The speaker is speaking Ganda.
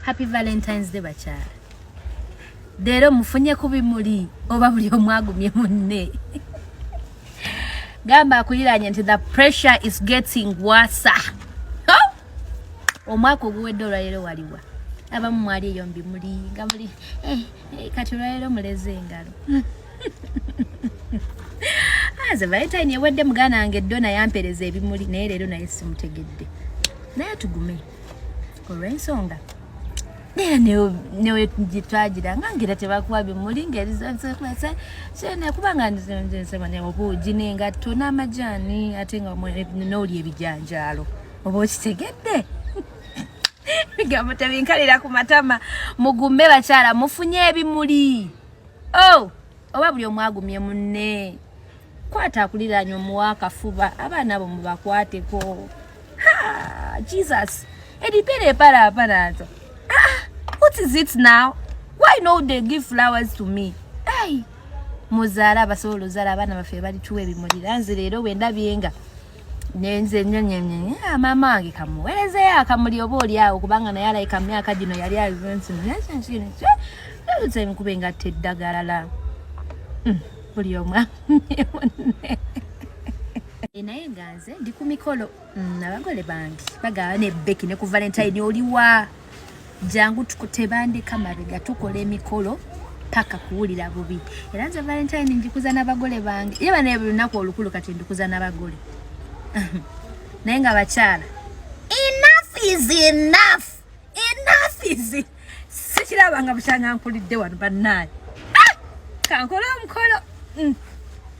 Happy Valentine's Day bakyala. Dero mufunye ku Bimuli oba buli omwagumye munne. Gamba akuliranye nti the pressure is getting worse. Omwaka oguwedde olwalero waliwa. Abamu mwali eyo Bimuli nga muli kati olwalero muleze engalo. Aze Valentine yewedde mugana wange Donna yampereza ebimuli naye leero naye simutegedde. Naye tugume. Olw'ensonga. Newe jitwagira ngangira tebakuwa Bimuli ngeriza kwese sene kubanga nzensema ne obuji n'engatto n'amajani ate nga n'oli ebijanjalo oba okitegedde. Bigambo tebinkalira ku matama mugume bakyala mufunye ebimuli. Oba buli omwagumye munne kwata akuliranye omuwa akafuba abaana abo mubakwateko. Jesus edipere para aparato. What is it now? Why no they give flowers to me? Hey, muzala basolo zala abana bafe bali tuwe ebimuli lanze leero wenda byenga nenze nyenyenye mama wange kamuweleze akamuli oba oli awo kubanga naye alayika myaka gino yali alivensi nze nkubenga teddagala la buli omwa naye nganze ndi ku mikolo abagole bange bagaba ne Becky ne ku Valentine oliwa jangu tukutebandika mabega tukole emikolo paka kuwulira bubi era nze Valentine njikuza n'abagole bange yeba ne lunaku olukulu kati ndikuza n'abagole naye nga bakyala enough is sikiraba nga bukyanga nkulidde wano bannaye kankola omukolo